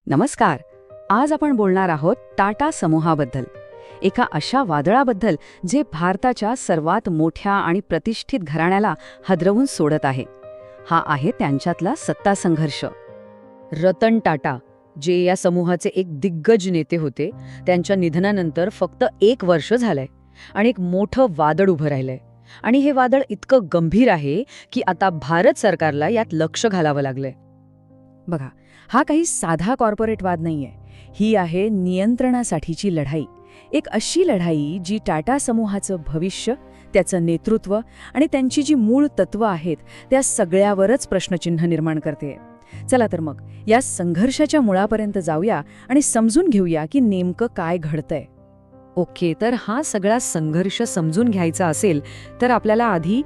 नमस्कार. आज आपण बोलणार आहोत टाटा समूहाबद्दल. एका अशा वादळाबद्दल जे भारताच्या सर्वात मोठ्या आणि प्रतिष्ठित घराण्याला हादरवून सोडत आहे. हा आहे त्यांच्यातला सत्ता संघर्ष. रतन टाटा, जे या समूहाचे एक दिग्गज नेते होते, त्यांच्या निधनानंतर फक्त 1 वर्ष झालंय आणि एक मोठं वादळ उभं राहिलंय. आणि हे वादळ इतकं गंभीर आहे की आता भारत सरकारला यात लक्ष घालावं लागलंय. बघा, हा काही साधा कॉर्पोरेट वाद नाहीये. ही आहे नियंत्रणासाठीची लढाई. एक अशी लढाई जी टाटा समूहाचं भविष्य, त्याचं नेतृत्व आणि त्यांची जी मूळ तत्त्व आहेत त्या सगळ्यावरच प्रश्नचिन्ह निर्माण करते. चला तर मग या संघर्षाच्या मुळापर्यंत जाऊया आणि समजून घेऊया की नेमकं काय घडतंय. ओके, तर हा सगळा संघर्ष समजून घ्यायचा असेल तर आपल्याला आधी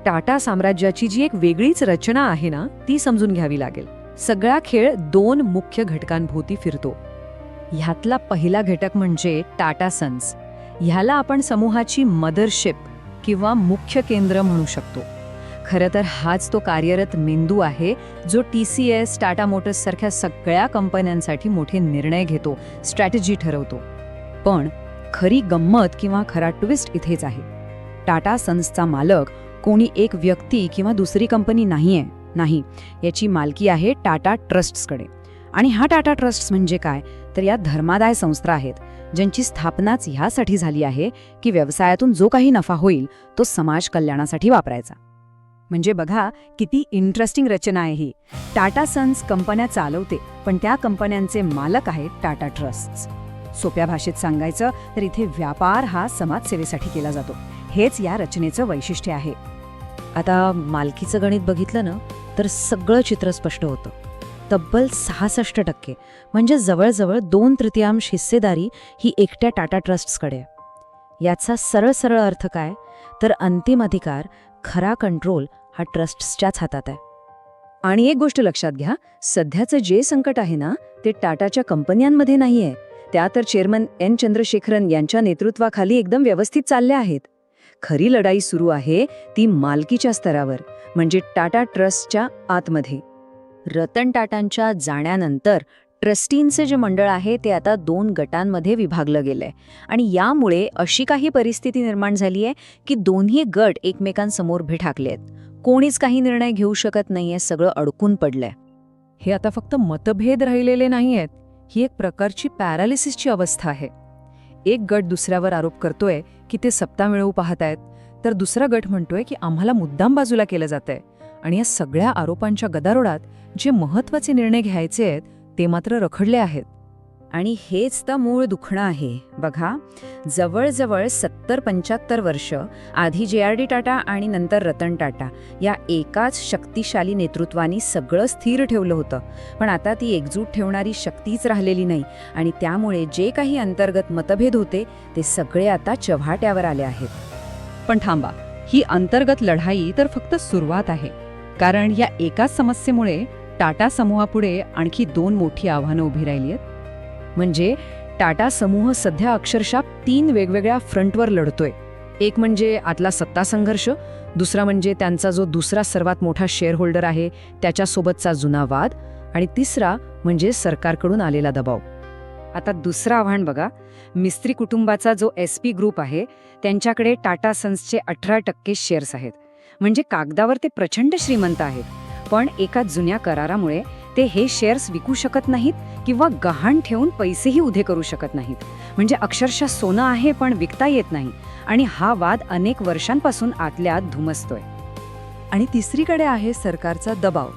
टाटा साम्राज्याची जी एक वेगळीच रचना आहे ना, ती समजून घ्यावी लागेल. सगळा खेळ 2 मुख्य घटकांभोवती फिरतो. ह्यातला पहिला घटक म्हणजे टाटा सन्स. ह्याला आपण समूहाची मदरशिप किंवा मुख्य केंद्र म्हणू शकतो. खरं तर हाच तो कार्यरत मेंदू आहे जो TCS, टाटा मोटर्स सारख्या सगळ्या कंपन्यांसाठी मोठे निर्णय घेतो, स्ट्रॅटेजी ठरवतो. पण खरी गंमत किंवा खरा ट्विस्ट इथेच आहे. टाटा सन्सचा मालक कोणी एक व्यक्ती किंवा दुसरी कंपनी नाहीये. नाही, याची मालकी आहे टाटा ट्रस्ट्सकडे. आणि हा टाटा ट्रस्ट्स म्हणजे काय, तर या धर्मादाय संस्था आहेत ज्यांची स्थापनाच ह्यासाठी झाली आहे की व्यवसायातून जो काही नफा होईल तो समाज कल्याणासाठी वापरायचा. म्हणजे बघा किती इंटरेस्टिंग रचना आहे ही. टाटा सन्स कंपन्या चालवते, पण त्या कंपन्यांचे मालक आहेत टाटा ट्रस्ट्स. सोप्या भाषेत सांगायचं तर इथे व्यापार हा समाजसेवेसाठी केला जातो. हेच या रचनेचं वैशिष्ट्य आहे. आता मालकीचं गणित बघितलं ना तर सगळं चित्र स्पष्ट होतं. तब्बल 66% म्हणजे जवळजवळ 2/3 हिस्सेदारी ही एकट्या टाटा ट्रस्ट्सकडे आहे. याचा सरळ अर्थ काय, तर अंतिम अधिकार, खरा कंट्रोल हा ट्रस्ट्सच्याच हातात आहे. आणि एक गोष्ट लक्षात घ्या, सध्याचं जे संकट आहे ना ते टाटाच्या कंपन्यांमध्ये नाहीये. त्या तर चेअरमन N. चंद्रशेखरन यांच्या नेतृत्वाखाली एकदम व्यवस्थित चालल्या आहेत. खरी लढाई सुरू आहे ती मालकीच्या स्तरावर, म्हणजे टाटा ट्रस्टच्या आतमध्ये. रतन टाटांच्या जाण्यानंतर ट्रस्टींचे जे मंडळ आहे ते आता 2 गटांमध्ये विभागलं गेलंय. आणि यामुळे अशी काही परिस्थिती निर्माण झाली आहे की दोन्ही गट एकमेकांसमोर ठाकले आहेत. कोणीच काही निर्णय घेऊ शकत नाहीये, सगळं अडकून पडलंय. हे आता फक्त मतभेद राहिलेले नाहीयेत, ही एक प्रकारची पॅरालिसिसची अवस्था आहे. एक गट दुसऱ्यावर आरोप करतोय की ते सत्ता मिळवू पाहतायत, तर दुसरा गट म्हणतोय की आम्हाला मुद्दाम बाजूला केलं जातंय. आणि या सगळ्या आरोपांच्या गदारोळात जे महत्त्वाचे निर्णय घ्यायचे आहेत ते मात्र रखडले आहेत. आणि हेच तर मूळ दुखणं आहे. बघा, जवळजवळ 70-75 वर्ष आधी JRD टाटा आणि नंतर रतन टाटा या एकाच शक्तिशाली नेतृत्वानी सगळं स्थिर ठेवलं होतं. पण आता ती एकजूट ठेवणारी शक्तीच राहिलेली नाही. आणि त्यामुळे जे काही अंतर्गत मतभेद होते ते सगळे आता चव्हाट्यावर आले आहेत. पण थांबा, ही अंतर्गत लढाई तर फक्त सुरुवात आहे. कारण या एकाच समस्येमुळे टाटा समूहापुढे आणखी 2 मोठी आव्हानं उभी राहिली आहेत. म्हणजे टाटा समूह सध्या अक्षरशः 3 वेगवेगळ्या फ्रंटवर लढतोय. एक म्हणजे आतला सत्ता संघर्ष, दुसरा म्हणजे त्यांचा जो दुसरा सर्वात मोठा शेअरहोल्डर आहे त्याच्यासोबतचा जुना वाद, आणि तिसरा म्हणजे सरकारकडून आलेला दबाव. आता दुसरं आव्हान बघा, मिस्त्री कुटुंबाचा जो SP ग्रुप आहे त्यांच्याकडे टाटा सन्सचे 18% शेअर्स आहेत. म्हणजे कागदावर ते प्रचंड श्रीमंत आहेत, पण एका जुन्या करारामुळे ते हे शेअर्स विकू शकत नाहीत किंवा गहाण ठेवून पैसेही उधे करू शकत नाहीत. म्हणजे अक्षरशः सोनं आहे पण विकता येत नाही. आणि हा वाद अनेक वर्षांपासून आतल्या आत धुमसतोय. आणि तिसरीकडे आहे सरकारचा दबाव.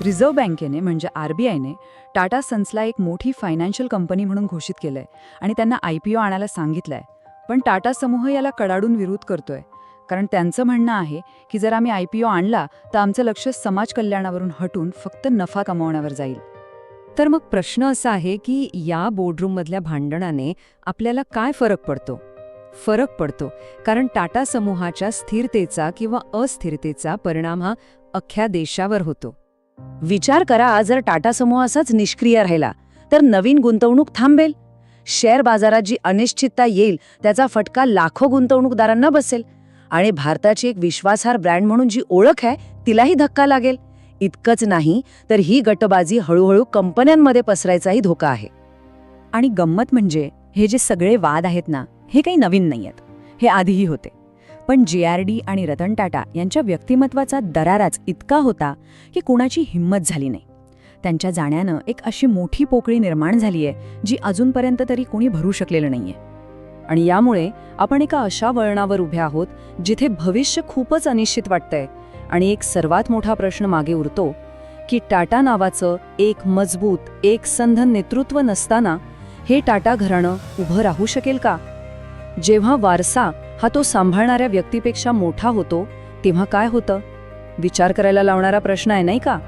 रिझर्व्ह बँकेने म्हणजे RBIने टाटा सन्सला एक मोठी फायनान्शियल कंपनी म्हणून घोषित केलंय आणि त्यांना IPO आणायला सांगितलंय. पण टाटा समूह याला कडाडून विरोध करतोय. कारण त्यांचं म्हणणं आहे की जर आम्ही IPO आणला तर आमचं लक्ष समाज कल्याणावरून हटून फक्त नफा कमावण्यावर जाईल. तर मग प्रश्न असा आहे की या बोर्डरूममधल्या भांडणाने आपल्याला काय फरक पडतो? फरक पडतो कारण टाटा समूहाच्या स्थिरतेचा किंवा अस्थिरतेचा परिणाम हा अख्ख्या देशावर होतो. विचार करा, जर टाटा समूह असाच निष्क्रिय राहिला तर नवीन गुंतवणूक थांबेल. शेअर बाजारात जी अनिश्चितता येईल त्याचा फटका लाखो गुंतवणूकदारांना बसेल. आणि भारताची एक विश्वासार्ह ब्रँड म्हणून जी ओळख आहे तिलाही धक्का लागेल. इतकंच नाही तर ही गटबाजी हळूहळू कंपन्यांमध्ये पसरायचाही धोका आहे. आणि गंमत म्हणजे हे जे सगळे वाद आहेत ना, हे काही नवीन नाही आहेत. हे आधीही होते. पण JRD आणि रतन टाटा यांच्या व्यक्तिमत्वाचा दराराच इतका होता की कुणाची हिंमत झाली नाही. त्यांच्या जाण्यानं एक अशी मोठी पोकळी निर्माण झालीय जी अजूनपर्यंत तरी कोणी भरू शकलेलं नाहीये. आणि यामुळे आपण एका अशा वळणावर उभे आहोत जिथे भविष्य खूपच अनिश्चित वाटतंय. आणि एक सर्वात मोठा प्रश्न मागे उरतो की टाटा नावाचं एक मजबूत एकसंध नेतृत्व नसताना हे टाटा घराणं उभं राहू शकेल का? जेव्हा वारसा हा तो सांभाळणाऱ्या व्यक्तीपेक्षा मोठा होतो तेव्हा काय होतं? विचार करायला लावणारा प्रश्न आहे, नाही का?